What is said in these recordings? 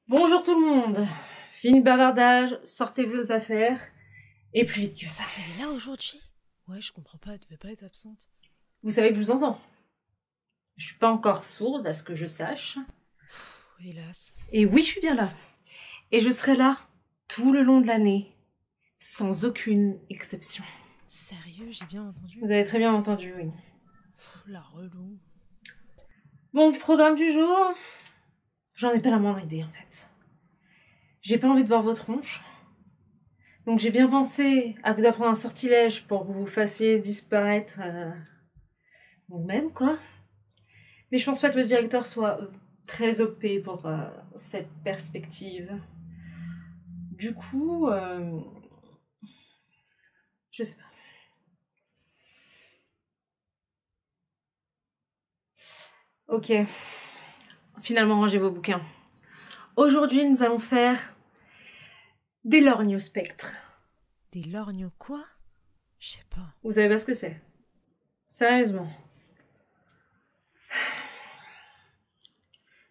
Bonjour tout le monde. Fini le bavardage, sortez vos affaires, et plus vite que ça. Elle est là aujourd'hui? Ouais, je comprends pas, elle devait pas être absente. Vous savez que je vous entends. Je suis pas encore sourde à ce que je sache. Hélas. Et oui, je suis bien là. Et je serai là tout le long de l'année, sans aucune exception. Sérieux, j'ai bien entendu? Vous avez très bien entendu, oui. La relou. Bon, programme du jour. J'en ai pas la moindre idée en fait. J'ai pas envie de voir vos tronches. Donc j'ai bien pensé à vous apprendre un sortilège pour que vous fassiez disparaître vous-même, quoi. Mais je pense pas que le directeur soit très OP pour cette perspective. Du coup, je sais pas. Ok, finalement rangez vos bouquins. Aujourd'hui, nous allons faire des lorgnes au spectre. Des lorgnes quoi? Je sais pas. Vous savez pas ce que c'est? Sérieusement.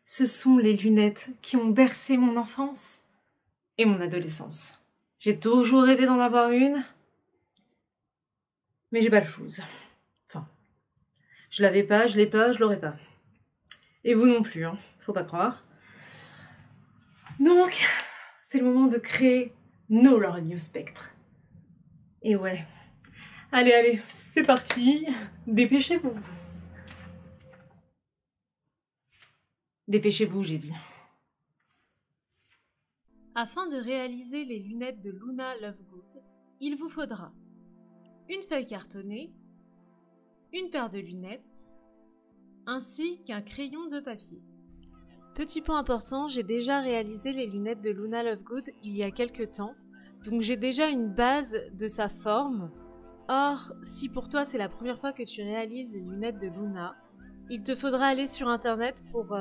Ce sont les lunettes qui ont bercé mon enfance et mon adolescence. J'ai toujours rêvé d'en avoir une, mais j'ai pas le flouze. Enfin, je l'avais pas, je l'ai pas, je l'aurai pas. Et vous non plus, hein, faut pas croire. Donc, c'est le moment de créer nos lorgnes au spectre. Et ouais. Allez, c'est parti. Dépêchez-vous. Dépêchez-vous, j'ai dit. Afin de réaliser les lunettes de Luna Lovegood, il vous faudra une feuille cartonnée, une paire de lunettes, ainsi qu'un crayon de papier. Petit point important, j'ai déjà réalisé les lunettes de Luna Lovegood il y a quelques temps, donc j'ai déjà une base de sa forme. Or, si pour toi c'est la première fois que tu réalises les lunettes de Luna, il te faudra aller sur internet pour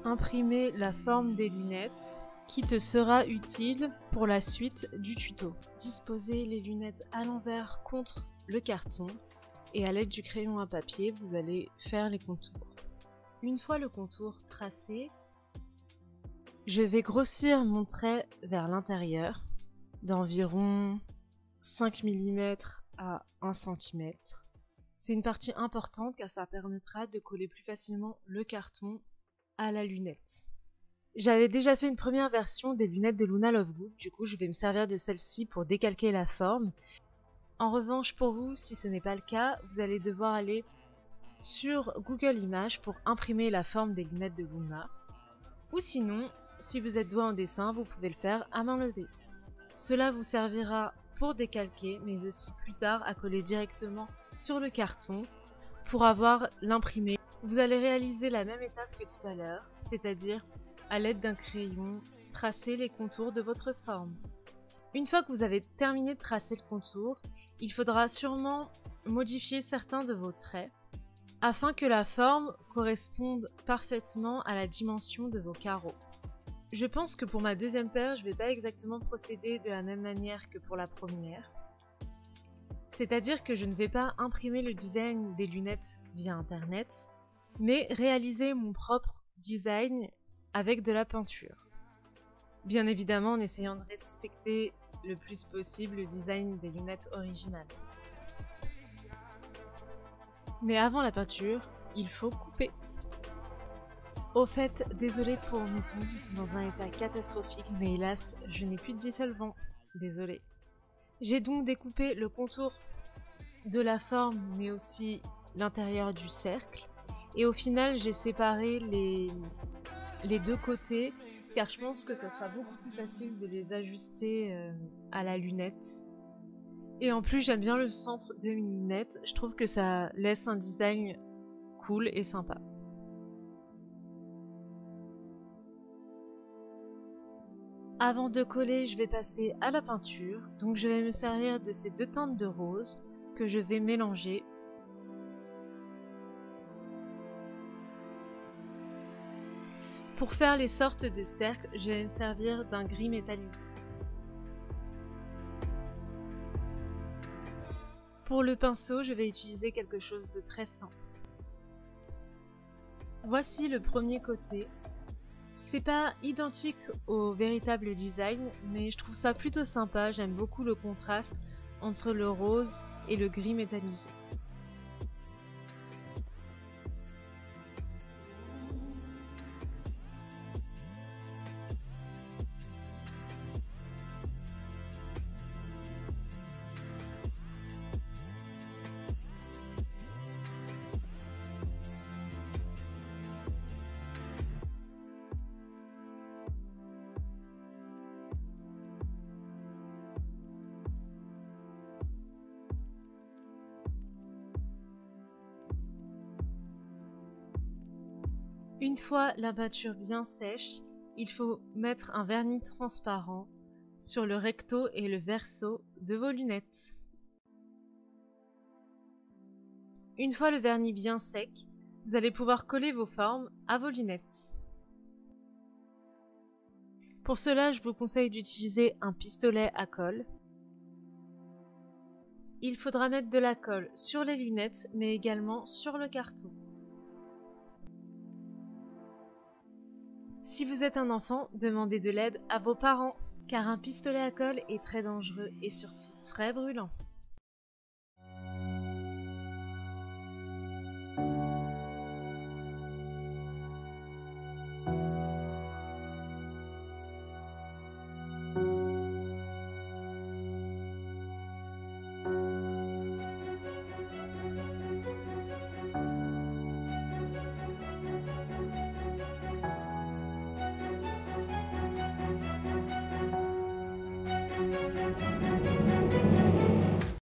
imprimer la forme des lunettes qui te sera utile pour la suite du tuto. Disposez les lunettes à l'envers contre le carton et à l'aide du crayon à papier, vous allez faire les contours. Une fois le contour tracé, je vais grossir mon trait vers l'intérieur d'environ 5 mm à 1 cm. C'est une partie importante car ça permettra de coller plus facilement le carton à la lunette. J'avais déjà fait une première version des lunettes de Luna Lovegood, du coup je vais me servir de celle-ci pour décalquer la forme. En revanche pour vous, si ce n'est pas le cas, vous allez devoir aller sur Google Images pour imprimer la forme des lunettes de Luna. Ou sinon, si vous êtes doué en dessin, vous pouvez le faire à main levée. Cela vous servira pour décalquer, mais aussi plus tard à coller directement sur le carton pour avoir l'imprimé. Vous allez réaliser la même étape que tout à l'heure, c'est-à-dire à l'aide d'un crayon, tracer les contours de votre forme. Une fois que vous avez terminé de tracer le contour, il faudra sûrement modifier certains de vos traits afin que la forme corresponde parfaitement à la dimension de vos carreaux. Je pense que pour ma deuxième paire, je ne vais pas exactement procéder de la même manière que pour la première. C'est-à-dire que je ne vais pas imprimer le design des lunettes via internet, mais réaliser mon propre design avec de la peinture. Bien évidemment en essayant de respecter le plus possible le design des lunettes originales. Mais avant la peinture, il faut couper. Au fait, désolé pour mes ongles, ils sont dans un état catastrophique, mais hélas, je n'ai plus de dissolvant. Désolé. J'ai donc découpé le contour de la forme, mais aussi l'intérieur du cercle. Et au final, j'ai séparé les deux côtés, car je pense que ça sera beaucoup plus facile de les ajuster à la lunette. Et en plus, j'aime bien le centre de mes lunettes. Je trouve que ça laisse un design cool et sympa. Avant de coller, je vais passer à la peinture. Donc je vais me servir de ces deux teintes de rose que je vais mélanger. Pour faire les sortes de cercles, je vais me servir d'un gris métallisé. Pour le pinceau, je vais utiliser quelque chose de très fin. Voici le premier côté. C'est pas identique au véritable design, mais je trouve ça plutôt sympa, j'aime beaucoup le contraste entre le rose et le gris métallisé. Une fois la peinture bien sèche, il faut mettre un vernis transparent sur le recto et le verso de vos lunettes. Une fois le vernis bien sec, vous allez pouvoir coller vos formes à vos lunettes. Pour cela, je vous conseille d'utiliser un pistolet à colle. Il faudra mettre de la colle sur les lunettes, mais également sur le carton. Si vous êtes un enfant, demandez de l'aide à vos parents, car un pistolet à colle est très dangereux et surtout très brûlant.